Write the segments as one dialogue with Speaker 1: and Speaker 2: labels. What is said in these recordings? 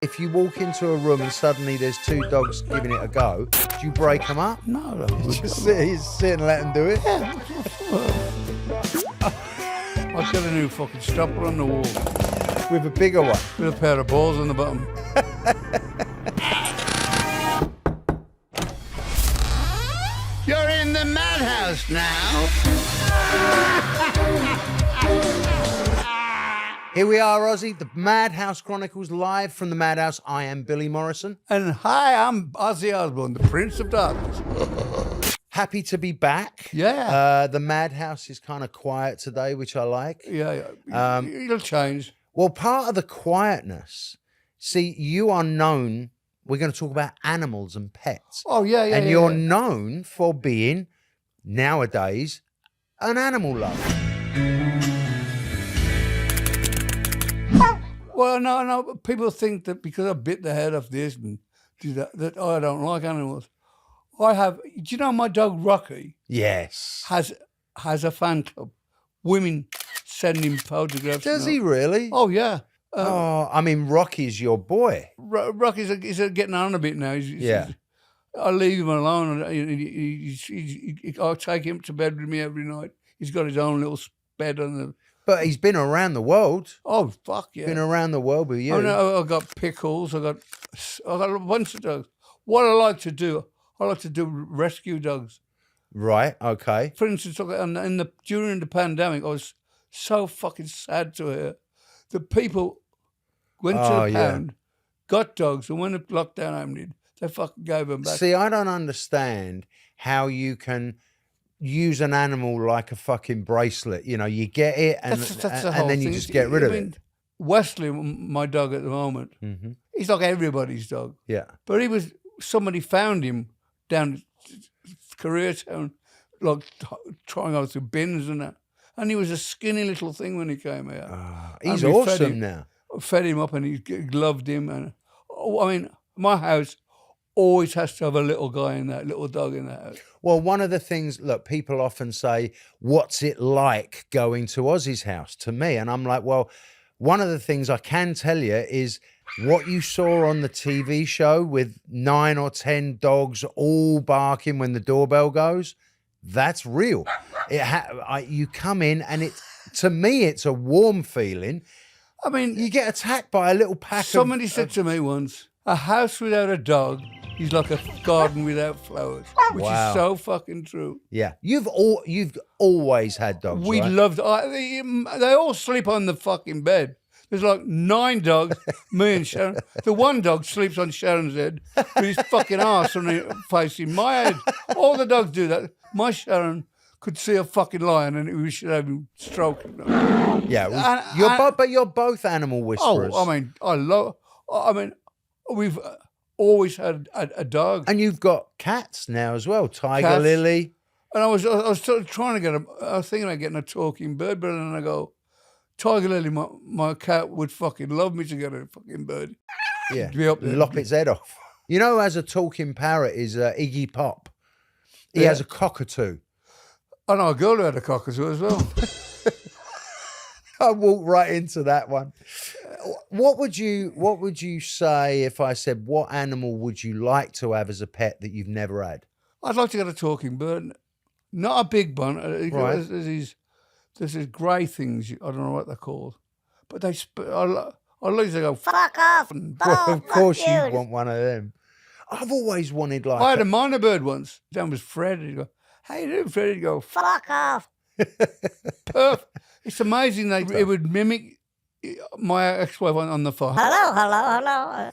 Speaker 1: If you walk into a room and suddenly there's two dogs giving it a go, do you break them up?
Speaker 2: No,
Speaker 1: Just sit and let them do it?
Speaker 2: Yeah. I'll get a new fucking stopper on the wall
Speaker 1: With a bigger one?
Speaker 2: with a pair of balls on the bottom.
Speaker 3: You're in the madhouse now.
Speaker 1: Here we are, Ozzy, the Madhouse Chronicles, live from the Madhouse. I am Billy Morrison.
Speaker 2: And hi, I'm Ozzy Osbourne, the Prince of Darkness.
Speaker 1: Happy to be back.
Speaker 2: Yeah.
Speaker 1: The Madhouse is kind of quiet today, which I like.
Speaker 2: Yeah. It'll change.
Speaker 1: Well, part of the quietness, see, you are known, we're going to talk about animals and pets.
Speaker 2: Oh, yeah.
Speaker 1: And you're known for being, nowadays, an animal lover.
Speaker 2: Well, no. People think that because I bit the head off this and do that I don't like animals. I have. Do you know my dog Rocky?
Speaker 1: Yes.
Speaker 2: Has a fan club. Women send him photographs.
Speaker 1: Does he really?
Speaker 2: Oh yeah.
Speaker 1: I mean, Rocky's your boy.
Speaker 2: Rocky's he's getting on a bit now. I leave him alone. I'll take him to bed with me every night. He's got his own little bed on the.
Speaker 1: But he's been around the world.
Speaker 2: Oh fuck yeah!
Speaker 1: Been around the world with you.
Speaker 2: Oh no, I got Pickles. I got a bunch of dogs. What I like to do rescue dogs.
Speaker 1: Right. Okay.
Speaker 2: For instance, during the pandemic, I was so fucking sad to hear the people went to the pound, got dogs, and when the lockdown ended, they fucking gave them back.
Speaker 1: See, I don't understand how you can use an animal like a fucking bracelet. You know, you get it and then you just get rid of it.
Speaker 2: Wesley, my dog at the moment, he's like everybody's dog.
Speaker 1: Yeah.
Speaker 2: But somebody found him down Koreatown, like trying out through bins and that. And he was a skinny little thing when he came here.
Speaker 1: He's awesome now.
Speaker 2: Fed him up and he loved him. And I mean, my house always has to have a little dog in that house.
Speaker 1: Well, one of the things, look, people often say, what's it like going to Ozzy's house to me? And I'm like, well, one of the things I can tell you is what you saw on the TV show with 9 or 10 dogs all barking when the doorbell goes, that's real. You come in and to me, it's a warm feeling.
Speaker 2: I mean,
Speaker 1: you get attacked by a little pack
Speaker 2: Somebody said to me once, a house without a dog is like a garden without flowers, which is so fucking true.
Speaker 1: Yeah. You've always had dogs,
Speaker 2: We
Speaker 1: right?
Speaker 2: loved they all sleep on the fucking bed. There's like 9 dogs, me and Sharon. The one dog sleeps on Sharon's head with his fucking arse facing my head. All the dogs do that. My Sharon could see a fucking lion and we should have him stroking them.
Speaker 1: Yeah, but you're both animal whisperers.
Speaker 2: Oh, we've always had a dog.
Speaker 1: And you've got cats now as well, Tiger
Speaker 2: Cats.
Speaker 1: Lily.
Speaker 2: And I was sort of trying to I was thinking about getting a talking bird, but then I go, Tiger Lily, my cat would fucking love me to get a fucking bird.
Speaker 1: Yeah,
Speaker 2: be up there.
Speaker 1: Lop its head off. You know who has a talking parrot is Iggy Pop. He has a cockatoo.
Speaker 2: I know a girl who had a cockatoo as well.
Speaker 1: I walked right into that one. What would you say if I said, what animal would you like to have as a pet that you've never had?
Speaker 2: I'd like to get a talking bird. Not a big one.
Speaker 1: Right.
Speaker 2: There's these grey things, I don't know what they're called. But I like to go, fuck off.
Speaker 1: Well, of course you want one of them. I've always wanted like...
Speaker 2: I had a minor bird once. His name was Fred. He'd go, how you doing, Fred? He'd go, fuck off. Perfect. It's amazing. It would mimic my ex-wife on the phone.
Speaker 4: Hello.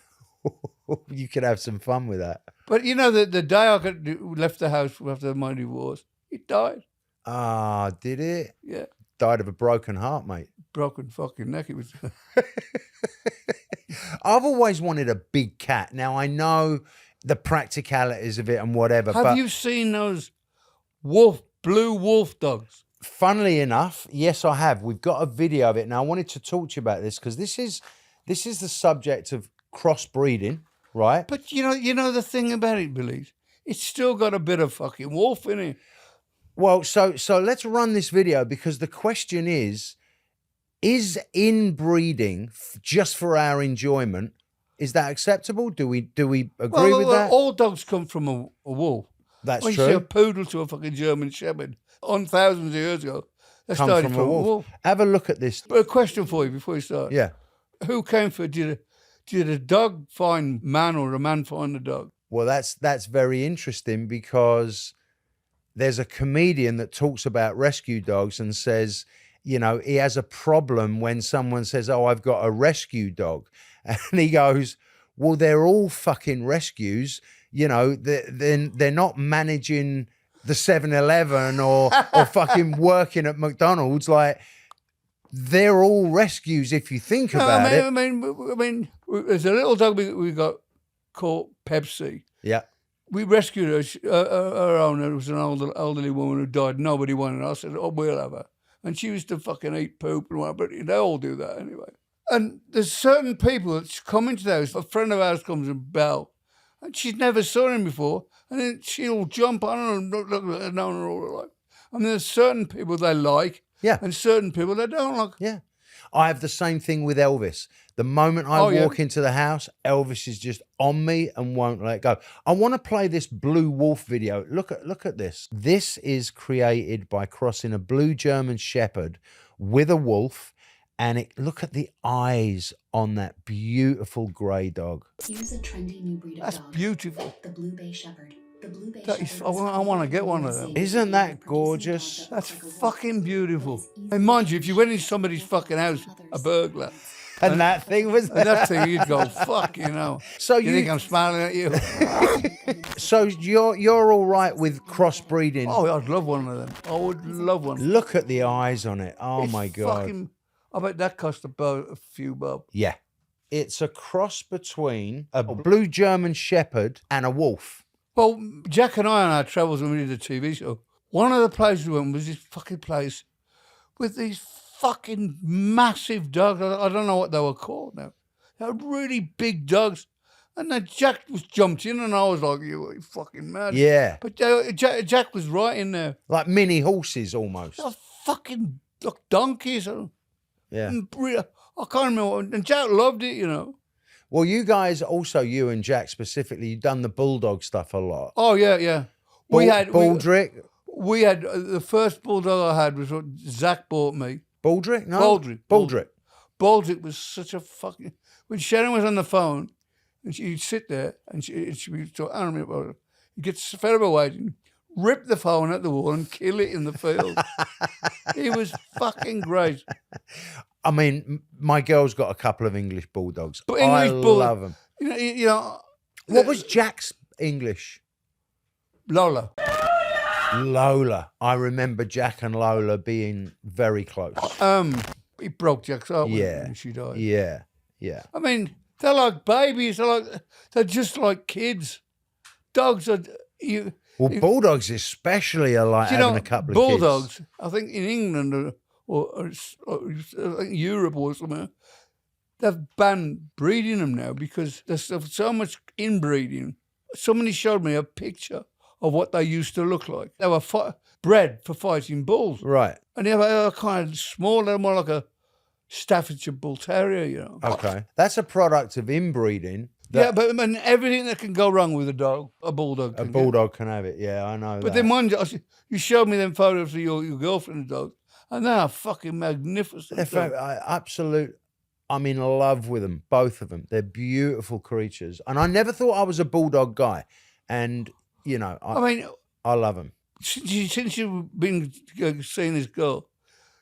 Speaker 1: You could have some fun with that.
Speaker 2: But you know, the day I left the house after my divorce, it died.
Speaker 1: Ah, did it?
Speaker 2: Yeah.
Speaker 1: Died of a broken heart, mate.
Speaker 2: Broken fucking neck. It was.
Speaker 1: I've always wanted a big cat. Now, I know the practicalities of it and whatever.
Speaker 2: Have you seen those blue wolf dogs?
Speaker 1: Funnily enough, yes, I have. We've got a video of it. Now, I wanted to talk to you about this because this is the subject of crossbreeding, right?
Speaker 2: But you know the thing about it, Billy, it's still got a bit of fucking wolf in it.
Speaker 1: Well, so let's run this video because the question is inbreeding just for our enjoyment Is that acceptable? Do we agree with that?
Speaker 2: All dogs come from a wolf.
Speaker 1: That's
Speaker 2: when
Speaker 1: true.
Speaker 2: you see a poodle to a fucking German Shepherd on thousands of years ago, they
Speaker 1: Come
Speaker 2: started
Speaker 1: from
Speaker 2: from
Speaker 1: a wolf. Have a look at this.
Speaker 2: But a question for you before you start.
Speaker 1: Yeah.
Speaker 2: Who came for? Did a dog find man or a man find a dog?
Speaker 1: Well, that's very interesting because there's a comedian that talks about rescue dogs and says, you know, he has a problem when someone says, "Oh, I've got a rescue dog," and he goes, "Well, they're all fucking rescues. You know, they're not managing the 7-Eleven or fucking working at McDonald's. Like, they're all rescues if you think about it."
Speaker 2: I mean, there's a little dog we got called Pepsi.
Speaker 1: Yeah.
Speaker 2: We rescued her. Her owner was an elderly woman who died. Nobody wanted her. I said, "Oh, we'll have her." And she used to fucking eat poop and whatever. But they all do that anyway. And there's certain people that come into the house. A friend of ours comes and Belle, and she's never saw him before. And then she'll jump on her and look at her, known her all her life. I mean, there's certain people they like,
Speaker 1: Yeah.
Speaker 2: and certain people they don't like.
Speaker 1: Yeah. I have the same thing with Elvis. The moment I walk into the house, Elvis is just on me and won't let go. I want to play this blue wolf video. Look at this. This is created by crossing a blue German Shepherd with a wolf, and look at the eyes on that beautiful grey dog.
Speaker 4: Here's a trendy new breed of
Speaker 2: That's
Speaker 4: dog.
Speaker 2: beautiful.
Speaker 4: The Blue Bay Shepherd. The Blue Bay
Speaker 2: That is,
Speaker 4: Shepherd
Speaker 2: I want to get one of them.
Speaker 1: Isn't that gorgeous?
Speaker 2: That's fucking beautiful. And mind you, if you went into somebody's fucking house, a burglar,
Speaker 1: And that thing was
Speaker 2: and that thing, you'd go, fuck, you know.
Speaker 1: So
Speaker 2: You think I'm smiling at you?
Speaker 1: So you're all right with crossbreeding?
Speaker 2: Oh, I'd love one of them. I would love one.
Speaker 1: Look at the eyes on it. Oh
Speaker 2: It's
Speaker 1: my God.
Speaker 2: fucking- I bet that cost a few bob.
Speaker 1: Yeah. It's a cross between a blue German Shepherd and a wolf.
Speaker 2: Well, Jack and I on our travels when we did the TV show, one of the places we went was this fucking place with these fucking massive dogs. I don't know what they were called now. They were really big dogs. And then Jack was jumped in and I was like, you fucking mad.
Speaker 1: Yeah.
Speaker 2: But Jack was right in there.
Speaker 1: Like mini horses almost.
Speaker 2: They're fucking like donkeys.
Speaker 1: Yeah.
Speaker 2: I can't remember. And Jack loved it, you know.
Speaker 1: Well, you guys also, you and Jack specifically, you've done the bulldog stuff a lot.
Speaker 2: Oh, yeah.
Speaker 1: Baldrick.
Speaker 2: We had the first bulldog I had was what Zach bought me.
Speaker 1: Baldrick? No.
Speaker 2: Baldrick. Baldrick was such a fucking. When Sharon was on the phone, and she'd sit there and she'd be talking, I don't remember. He'd get fed up waiting, rip the phone at the wall and kill it in the field. He was fucking great.
Speaker 1: I mean, my girl's got a couple of English bulldogs.
Speaker 2: But English
Speaker 1: love them.
Speaker 2: You know.
Speaker 1: What was Jack's English?
Speaker 2: Lola.
Speaker 1: Lola. I remember Jack and Lola being very close.
Speaker 2: He broke Jack's heart
Speaker 1: Yeah.
Speaker 2: when she died.
Speaker 1: Yeah. Yeah.
Speaker 2: I mean, they're like babies. They're just like kids. Dogs are
Speaker 1: Bulldogs especially are like having a couple of
Speaker 2: bulldogs.
Speaker 1: kids.
Speaker 2: I think in England or I think Europe or somewhere, they've banned breeding them now because there's so much inbreeding. Somebody showed me a picture of what they used to look like. They were bred for fighting bulls.
Speaker 1: Right.
Speaker 2: And they were kind of small, they're more like a Staffordshire Bull Terrier, you know.
Speaker 1: Okay. That's a product of inbreeding.
Speaker 2: Yeah, but I mean, everything that can go wrong with a dog, a bulldog can
Speaker 1: A bulldog can have it. Yeah, I know
Speaker 2: But
Speaker 1: that.
Speaker 2: then one, you showed me them photos of your girlfriend's dog, and they are fucking magnificent.
Speaker 1: I'm in love with them, both of them. They're beautiful creatures. And I never thought I was a bulldog guy. And, you know, I love them.
Speaker 2: Since you've been seeing this girl,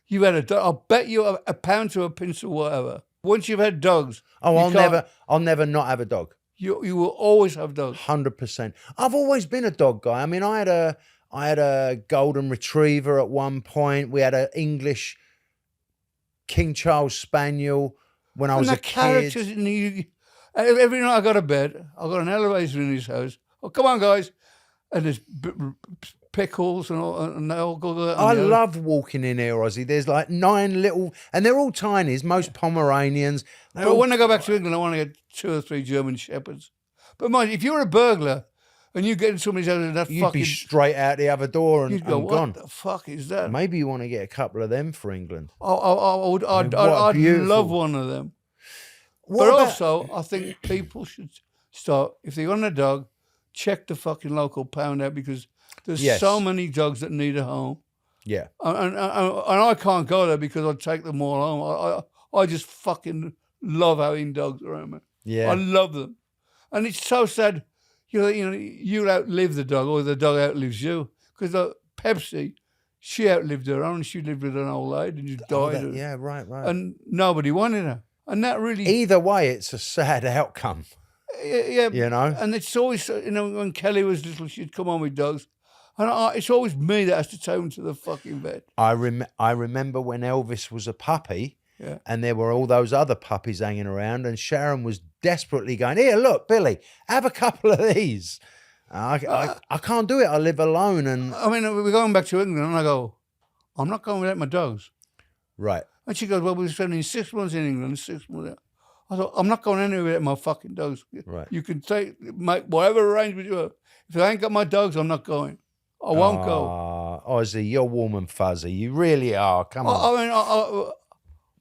Speaker 2: you've had a dog. I'll bet you a pound to a pence or whatever. Once you've had dogs,
Speaker 1: I'll never not have a dog.
Speaker 2: You will always have dogs.
Speaker 1: 100%. I've always been a dog guy. I mean, I had a golden retriever at one point. We had an English King Charles Spaniel when I was a
Speaker 2: characters
Speaker 1: kid.
Speaker 2: Every night I go to bed, I've got an elevator in his house. Oh, come on, guys. And there's pickles and all, and they all go there.
Speaker 1: I love walking in here, Ozzy. There's like 9 little, and they're all tiny. Most Pomeranians.
Speaker 2: But when I go back to England, I want to get 2 or 3 German Shepherds. But mind, if you're a burglar and you get in somebody's house and
Speaker 1: You'd be straight out the other door and,
Speaker 2: you'd go,
Speaker 1: and
Speaker 2: what
Speaker 1: gone.
Speaker 2: the fuck is that?
Speaker 1: Maybe you want to get a couple of them for England.
Speaker 2: I'd love one of them.
Speaker 1: What
Speaker 2: But
Speaker 1: about-
Speaker 2: also, I think people should start, if they're on a dog, check the fucking local pound out, because there's
Speaker 1: Yes.
Speaker 2: so many dogs that need a home.
Speaker 1: Yeah.
Speaker 2: And I can't go there because I take them all home. I just fucking love having dogs around me.
Speaker 1: Yeah.
Speaker 2: I love them. And it's so sad, you outlive the dog or the dog outlives you. Because Pepsi, she outlived her own. She lived with an old lady and she
Speaker 1: Oh,
Speaker 2: died.
Speaker 1: that- yeah, right.
Speaker 2: And nobody wanted her. And that really...
Speaker 1: Either way, it's a sad outcome.
Speaker 2: Yeah,
Speaker 1: You know?
Speaker 2: And it's always, when Kelly was little, she'd come on with dogs. And it's always me that has to take them to the fucking vet.
Speaker 1: I remember when Elvis was a puppy,
Speaker 2: Yeah.
Speaker 1: and there were all those other puppies hanging around, and Sharon was desperately going, "Here, look, Billy, have a couple of these." I can't do it. I live alone, and
Speaker 2: I mean, we're going back to England, and I go, I'm not going without my dogs.
Speaker 1: right.
Speaker 2: And she goes, well, we're spending 6 months in England, 6 months there. I thought, I'm not going anywhere without my fucking dogs.
Speaker 1: Right.
Speaker 2: You can make whatever arrangement you have. If I ain't got my dogs, I'm not going. I won't go.
Speaker 1: Ozzy, you're warm and fuzzy. You really are. Come on.
Speaker 2: I mean,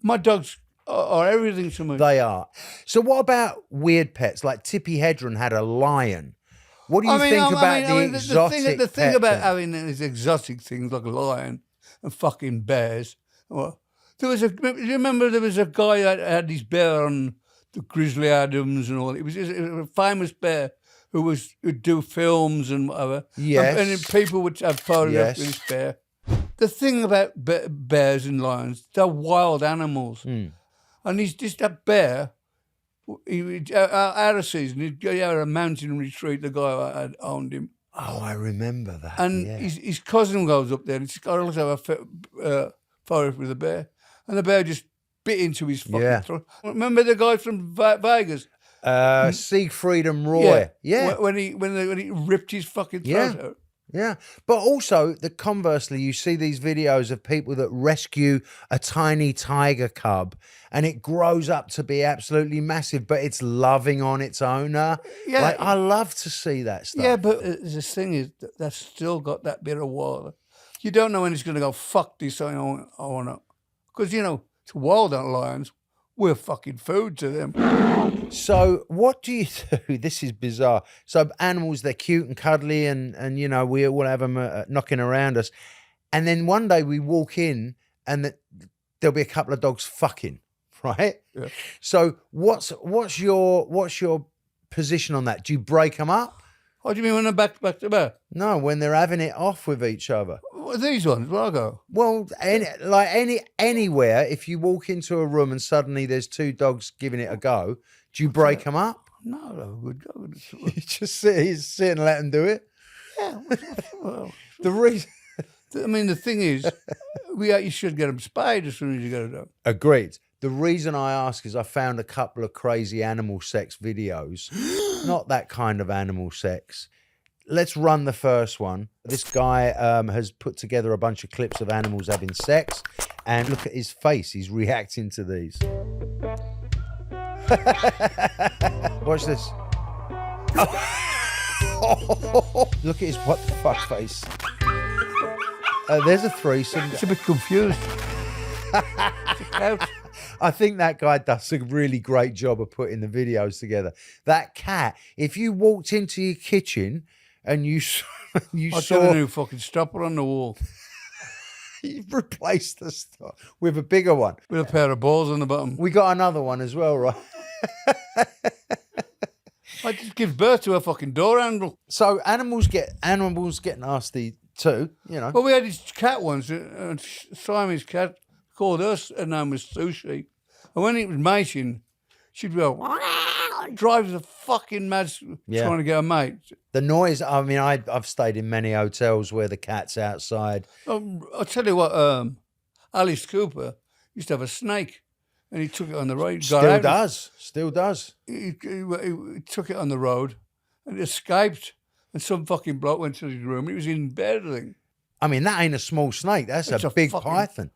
Speaker 2: my dogs are everything to me.
Speaker 1: They are. So what about weird pets? Like Tippi Hedren had a lion. What do you think about the exotic
Speaker 2: the thing
Speaker 1: pet
Speaker 2: about
Speaker 1: thing?
Speaker 2: having these exotic things like a lion and fucking bears. Well, do you remember there was a guy that had his bear on the Grizzly Adams and all? It was a famous bear who would do films and whatever.
Speaker 1: Yes.
Speaker 2: And then people would have photographs of
Speaker 1: Yes.
Speaker 2: this bear. The thing about bears and lions, they're wild animals. And he's just that bear. Out of season, he'd go out a mountain retreat. The guy had owned him,
Speaker 1: Oh, I remember that.
Speaker 2: and
Speaker 1: yeah.
Speaker 2: his cousin goes up there, and he's got to have a photo with the bear, and the bear just bit into his fucking throat. Remember the guy from Vegas?
Speaker 1: Siegfried and Roy. Yeah.
Speaker 2: When he ripped his fucking throat
Speaker 1: Yeah.
Speaker 2: out.
Speaker 1: Yeah, but also conversely, you see these videos of people that rescue a tiny tiger cub, and it grows up to be absolutely massive, but it's loving on its owner.
Speaker 2: Yeah.
Speaker 1: Like, I love to see that stuff.
Speaker 2: Yeah, but the thing is, that's still got that bit of water. You don't know when it's going to go, fuck this, I want to. Because, to wild lions, we're fucking food to them.
Speaker 1: So what do you do? This is bizarre. So animals, they're cute and cuddly, and we all have them knocking around us, and then one day we walk in and there'll be a couple of dogs fucking, right?
Speaker 2: Yeah.
Speaker 1: So what's your position on that? Do you break them up?
Speaker 2: What do you mean when they're back to back?
Speaker 1: No, when they're having it off with each other.
Speaker 2: Well, these ones, where I go?
Speaker 1: Well, anywhere, if you walk into a room and suddenly there's two dogs giving it a go, do you break them up?
Speaker 2: No, they're good.
Speaker 1: You just sit and let them do it.
Speaker 2: Yeah. Well,
Speaker 1: The reason.
Speaker 2: I mean, the thing is, you should get them spayed as soon as you get a dog.
Speaker 1: Agreed. The reason I ask is I found a couple of crazy animal sex videos. Not that kind of animal sex. Let's run the first one. This guy has put together a bunch of clips of animals having sex, and look at his face. He's reacting to these. Watch this. Oh. Look at his what the fuck face. There's a threesome.
Speaker 2: It's a bit confused. It's a couch.
Speaker 1: I think that guy does a really great job of putting the videos together. That cat, if you walked into your kitchen and you
Speaker 2: I
Speaker 1: saw
Speaker 2: saw a new fucking stopper on the wall
Speaker 1: you've replaced the stuff with a bigger one.
Speaker 2: with a pair of balls on the bottom.
Speaker 1: We got another one as well, right?
Speaker 2: I just give birth to a fucking door handle.
Speaker 1: So animals get nasty too,
Speaker 2: Well, we had this cat once, a Siamese cat, called us, her name was Sushi. And when it was mating, she'd go, drives the fucking mad trying to get a mate.
Speaker 1: The noise, I mean, I've stayed in many hotels where the cat's outside.
Speaker 2: I'll tell you what, Alice Cooper used to have a snake, and he took it on the road.
Speaker 1: Still does.
Speaker 2: He took it on the road, and it escaped, and some fucking bloke went to his room. He was in bed, I think.
Speaker 1: I mean, that ain't a small snake. That's
Speaker 2: It's
Speaker 1: a
Speaker 2: a
Speaker 1: big
Speaker 2: fucking-
Speaker 1: python.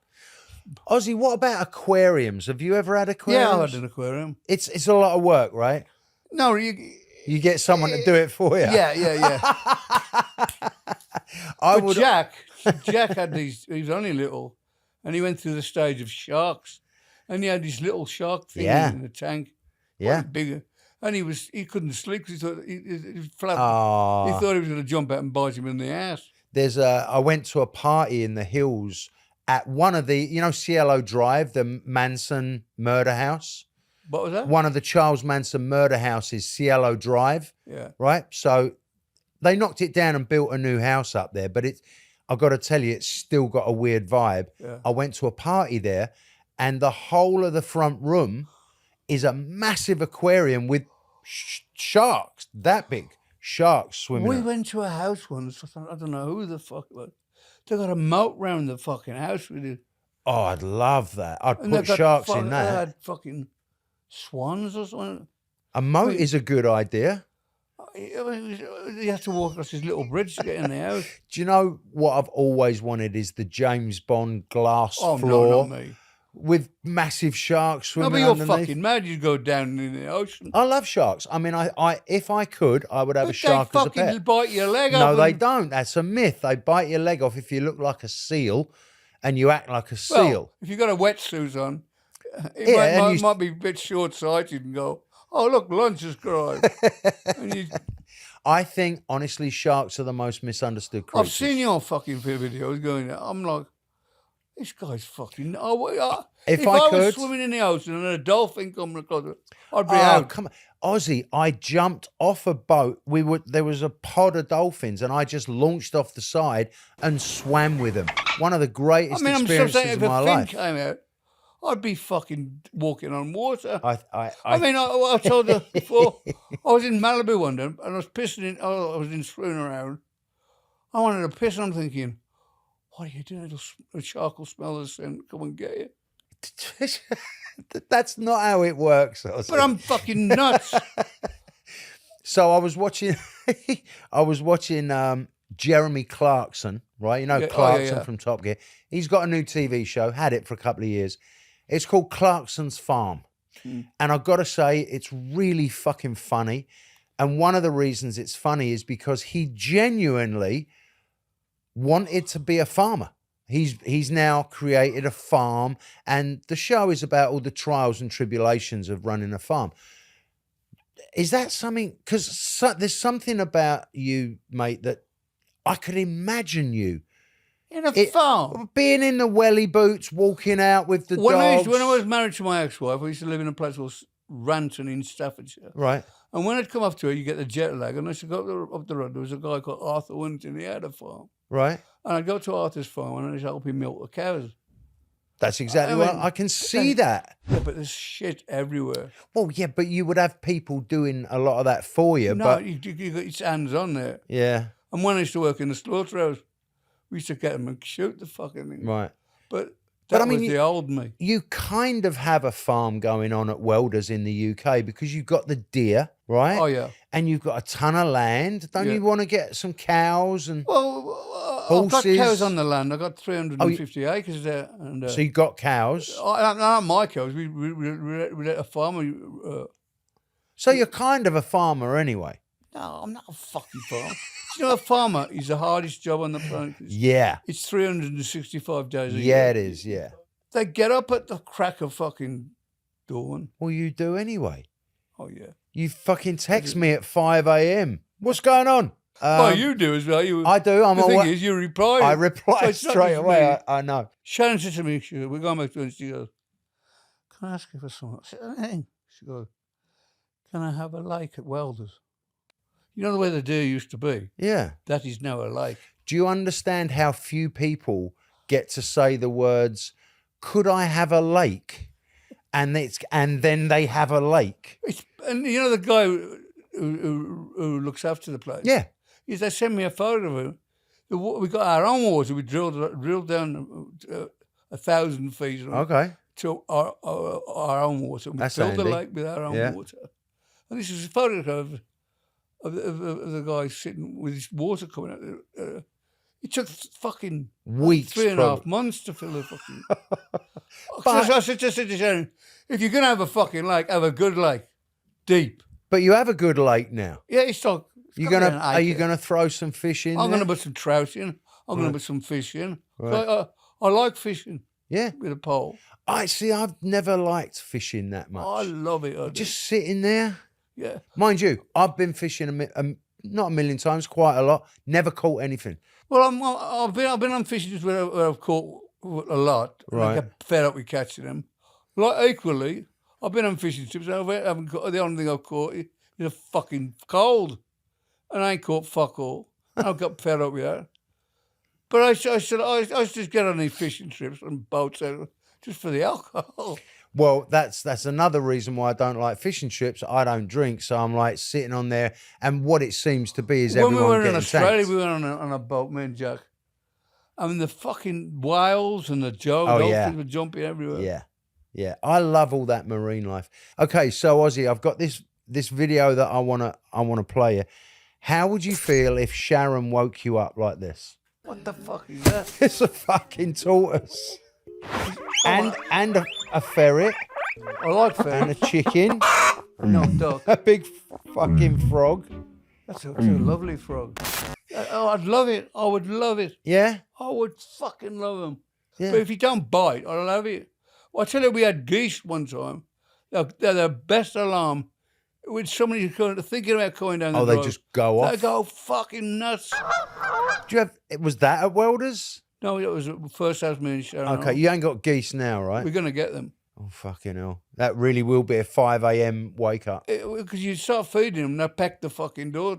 Speaker 1: Ozzy, what about aquariums? Have you ever had aquariums?
Speaker 2: Yeah, I had an aquarium.
Speaker 1: It's a lot of work, right?
Speaker 2: No,
Speaker 1: You get someone to do it for you.
Speaker 2: yeah.
Speaker 1: I
Speaker 2: Jack had these, he was only little, and he went through the stage of sharks, and he had this little shark thing
Speaker 1: Yeah.
Speaker 2: in the tank,
Speaker 1: Yeah.
Speaker 2: Bigger. And he couldn't sleep because he thought he was flapping.
Speaker 1: Oh.
Speaker 2: He thought he was going to jump out and bite him in the ass.
Speaker 1: I went to a party in the hills at one of the, Cielo Drive, the Manson murder house.
Speaker 2: What was that?
Speaker 1: One of the Charles Manson murder houses, Cielo Drive.
Speaker 2: Yeah.
Speaker 1: Right? So they knocked it down and built a new house up there, but I've got to tell you, it's still got a weird vibe.
Speaker 2: Yeah.
Speaker 1: I went to a party there and the whole of the front room is a massive aquarium with sharks, that big. Sharks swimming.
Speaker 2: We went to a house once. I don't know who the fuck it was. They got a moat round the fucking house with it.
Speaker 1: Oh, I'd love that. I'd
Speaker 2: And they
Speaker 1: put
Speaker 2: got
Speaker 1: sharks
Speaker 2: fuck-
Speaker 1: in
Speaker 2: They
Speaker 1: that.
Speaker 2: had fucking swans or something.
Speaker 1: A moat is a good idea.
Speaker 2: I mean, you have to walk across this little bridge to get in the house.
Speaker 1: Do you know what I've always wanted is the James Bond glass
Speaker 2: Oh,
Speaker 1: floor
Speaker 2: no, not me.
Speaker 1: with massive sharks
Speaker 2: No,
Speaker 1: swimming
Speaker 2: but you're
Speaker 1: underneath.
Speaker 2: fucking mad. You go down in the ocean.
Speaker 1: I love sharks. I mean, I if I could, I would have a shark
Speaker 2: They
Speaker 1: as a
Speaker 2: fucking
Speaker 1: pet.
Speaker 2: bite your leg off.
Speaker 1: No, they
Speaker 2: and-
Speaker 1: don't. That's a myth. They bite your leg off if you look like a seal and you act like a
Speaker 2: Well,
Speaker 1: seal.
Speaker 2: if you've got a wetsuit on, it
Speaker 1: Yeah, and
Speaker 2: might be a bit short-sighted and go, oh, look, lunch has arrived. And you,
Speaker 1: I think, honestly, sharks are the most misunderstood creatures.
Speaker 2: I've seen your fucking videos going there. I'm like, this guy's fucking... if
Speaker 1: I
Speaker 2: I
Speaker 1: could-
Speaker 2: was swimming in the ocean and a dolphin coming across it, I'd be
Speaker 1: Oh,
Speaker 2: out.
Speaker 1: come on. Ozzy, I jumped off a boat. There was a pod of dolphins and I just launched off the side and swam with them. One of the greatest
Speaker 2: I mean, I'm still
Speaker 1: experiences
Speaker 2: saying if
Speaker 1: of my
Speaker 2: a fin
Speaker 1: life.
Speaker 2: came out, I'd be fucking walking on water.
Speaker 1: I
Speaker 2: mean, I told her before, I was in Malibu one day and I was pissing in, I was in screwing around. I wanted to piss and I'm thinking, what are you doing? A shark will smell this and come and get you.
Speaker 1: That's not how it works. Ozzy.
Speaker 2: But I'm fucking nuts.
Speaker 1: So I was watching, Jeremy Clarkson, right? You know
Speaker 2: Yeah,
Speaker 1: Clarkson
Speaker 2: yeah.
Speaker 1: from Top Gear. He's got a new TV show, had it for a couple of years. It's called Clarkson's Farm. And I've got to say, it's really fucking funny. And one of the reasons it's funny is because he genuinely wanted to be a farmer. He's now created a farm, and the show is about all the trials and tribulations of running a farm. Is that something? Because there's something about you, mate, that I could imagine you
Speaker 2: In a farm.
Speaker 1: being in the welly boots, walking out with the
Speaker 2: When
Speaker 1: dogs.
Speaker 2: I was married to my ex-wife, I used to live in a place called Ranton in Staffordshire.
Speaker 1: Right.
Speaker 2: And when I'd come up to her, you get the jet lag. And I used to go up the road. There was a guy called Arthur Winton. He had a farm.
Speaker 1: Right.
Speaker 2: And I'd go to Arthur's farm and I'd help him milk the cows.
Speaker 1: That's exactly
Speaker 2: I
Speaker 1: what
Speaker 2: mean,
Speaker 1: I can see that.
Speaker 2: Yeah, but there's shit everywhere.
Speaker 1: Well, yeah, but you would have people doing a lot of that for you.
Speaker 2: No,
Speaker 1: but
Speaker 2: you got its hands on there.
Speaker 1: yeah,
Speaker 2: And when I used to work in the slaughterhouse, we used to get them and shoot the fucking thing.
Speaker 1: right.
Speaker 2: But
Speaker 1: But
Speaker 2: that
Speaker 1: I mean,
Speaker 2: was the old me.
Speaker 1: You kind of have a farm going on at Welders in the UK because you've got the deer, right?
Speaker 2: Oh, yeah.
Speaker 1: And you've got a ton of land. Don't
Speaker 2: Yeah.
Speaker 1: you want to get some cows and
Speaker 2: Well, I've got
Speaker 1: Horses.
Speaker 2: cows on the land. I've got 350 acres there. And,
Speaker 1: so you got cows.
Speaker 2: not my cows. We let a farmer.
Speaker 1: So you're kind of a farmer anyway.
Speaker 2: No, I'm not a fucking farmer. You know, a farmer is the hardest job on the planet.
Speaker 1: Yeah.
Speaker 2: It's 365 days a year.
Speaker 1: Yeah, it is. Yeah.
Speaker 2: They get up at the crack of fucking dawn.
Speaker 1: Well, you do anyway.
Speaker 2: Oh, yeah.
Speaker 1: You fucking text me at 5 a.m. What's going on?
Speaker 2: Well, you do as well.
Speaker 1: I do.
Speaker 2: The thing is, you reply.
Speaker 1: I reply
Speaker 2: So it's not
Speaker 1: straight
Speaker 2: just
Speaker 1: away.
Speaker 2: me.
Speaker 1: I know.
Speaker 2: Sharon said to me, we're going back to her, she goes, can I ask you for something? I said, anything. She goes, can I have a lake at Welders? You know the way the deer used to be?
Speaker 1: Yeah.
Speaker 2: That is now a lake.
Speaker 1: Do you understand how few people get to say the words, could I have a lake? And then they have a lake.
Speaker 2: And you know the guy who looks after the place?
Speaker 1: Yeah.
Speaker 2: They sent me a photo of him. We got our own water. We drilled down 1,000 feet
Speaker 1: Okay.
Speaker 2: to our own water. We
Speaker 1: That's
Speaker 2: filled the
Speaker 1: handy.
Speaker 2: lake with our own
Speaker 1: Yeah.
Speaker 2: water. And this is a photograph of the guy sitting with his water coming out. It took fucking
Speaker 1: Weeks.
Speaker 2: 3.5 months to fill the fucking...
Speaker 1: But-
Speaker 2: I said to Sharon, if you're going to have a fucking lake, have a good lake. Deep.
Speaker 1: But you have a good lake now.
Speaker 2: Yeah, it's like...
Speaker 1: Are you gonna throw some fish in?
Speaker 2: I'm going to
Speaker 1: there?
Speaker 2: put some trout in. I'm going to put some fish in.
Speaker 1: Right.
Speaker 2: I like fishing.
Speaker 1: Yeah.
Speaker 2: with a pole.
Speaker 1: I've never liked fishing that much.
Speaker 2: I love it. I do.
Speaker 1: Just sitting there.
Speaker 2: Yeah.
Speaker 1: Mind you, I've been fishing not a million times, quite a lot. Never caught anything.
Speaker 2: Well, I've been on fishing trips where I've caught a lot. And
Speaker 1: Right.
Speaker 2: I get fed up with catching them. Like equally, I've been on fishing trips and I haven't caught, the only thing I've caught is a fucking cold. And I ain't caught fuck all. I've got fed up with that. But I should just get on these fishing trips and boats just for the alcohol.
Speaker 1: Well, that's another reason why I don't like fishing trips. I don't drink, so I'm like sitting on there, and what it seems to be is
Speaker 2: When
Speaker 1: everyone
Speaker 2: we were
Speaker 1: getting
Speaker 2: in Australia,
Speaker 1: tanked.
Speaker 2: we went on a boat, me and Jack. I mean, the fucking whales and the
Speaker 1: Oh, yeah.
Speaker 2: dolphins were jumping everywhere.
Speaker 1: Yeah, yeah. I love all that marine life. Okay, so Ozzy, I've got this video that I wanna play you. How would you feel if Sharon woke you up like this?
Speaker 2: What the fuck is that?
Speaker 1: It's a fucking tortoise, and a ferret,
Speaker 2: I like
Speaker 1: and a
Speaker 2: ferrets.
Speaker 1: chicken,
Speaker 2: No, duck.
Speaker 1: a big fucking frog.
Speaker 2: That's a lovely frog. Oh, I'd love it. I would love it.
Speaker 1: Yeah,
Speaker 2: I would fucking love them.
Speaker 1: yeah.
Speaker 2: But if you don't bite, I love it. Well, I tell you, we had geese one time. They're the best alarm. When somebody thinking about going down the
Speaker 1: Oh, they
Speaker 2: drive,
Speaker 1: just go
Speaker 2: they
Speaker 1: off.
Speaker 2: go fucking nuts.
Speaker 1: Do you have? Was that at Welders?
Speaker 2: No, it was the first house me and Sharon.
Speaker 1: Okay, you ain't got geese now, right?
Speaker 2: We're going to get them.
Speaker 1: Oh fucking hell! That really will be a 5 a.m. wake up.
Speaker 2: Because you start feeding them, they pack the fucking door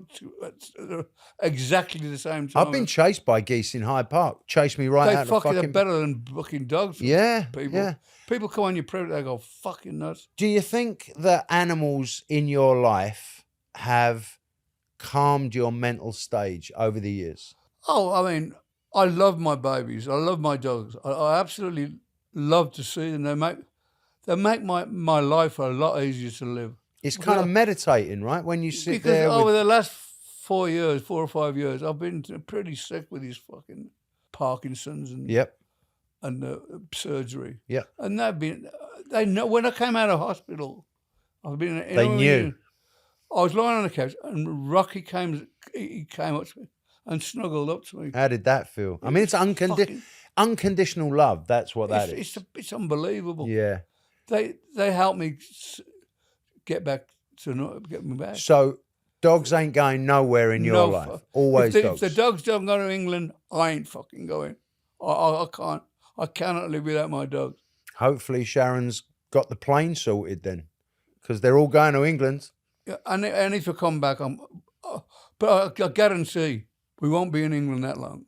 Speaker 2: exactly the same time.
Speaker 1: I've been chased by geese in Hyde Park. Chased me right
Speaker 2: They
Speaker 1: out the
Speaker 2: fucking are
Speaker 1: fucking.
Speaker 2: better than fucking dogs.
Speaker 1: Yeah,
Speaker 2: People.
Speaker 1: yeah.
Speaker 2: People come on your property, they go fucking nuts.
Speaker 1: Do you think that animals in your life have calmed your mental stage over the years?
Speaker 2: Oh, I mean, I love my babies. I love my dogs. I absolutely love to see them. They make my life a lot easier to live.
Speaker 1: It's kind of meditating, right? When you sit
Speaker 2: Because
Speaker 1: there
Speaker 2: over
Speaker 1: with,
Speaker 2: the last 4 or 5 years, I've been pretty sick with these fucking Parkinson's and
Speaker 1: yep,
Speaker 2: surgery.
Speaker 1: yep.
Speaker 2: And they know when I came out of hospital, I've been.
Speaker 1: They knew.
Speaker 2: I was lying on the couch, and Rocky came up to me and snuggled up to me.
Speaker 1: How did that feel? I mean, it's
Speaker 2: fucking-
Speaker 1: unconditional love. That's what that is.
Speaker 2: It's unbelievable.
Speaker 1: Yeah.
Speaker 2: They helped me get me back.
Speaker 1: So dogs ain't going nowhere in your life. Always dogs.
Speaker 2: If the dogs don't go to England, I ain't fucking going. I can't. I cannot live without my dogs.
Speaker 1: Hopefully Sharon's got the plane sorted then, because they're all going to England.
Speaker 2: Yeah, and if I come back, but I guarantee we won't be in England that long.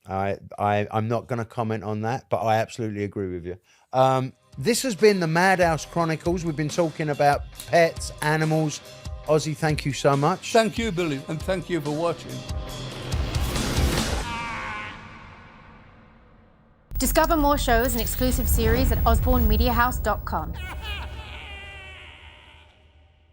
Speaker 1: I'm not going to comment on that, but I absolutely agree with you. This has been the Madhouse Chronicles. We've been talking about pets, animals. Ozzy, thank you so much.
Speaker 2: Thank you, Billy, and thank you for watching.
Speaker 5: Discover more shows and exclusive series at osbornemediahouse.com.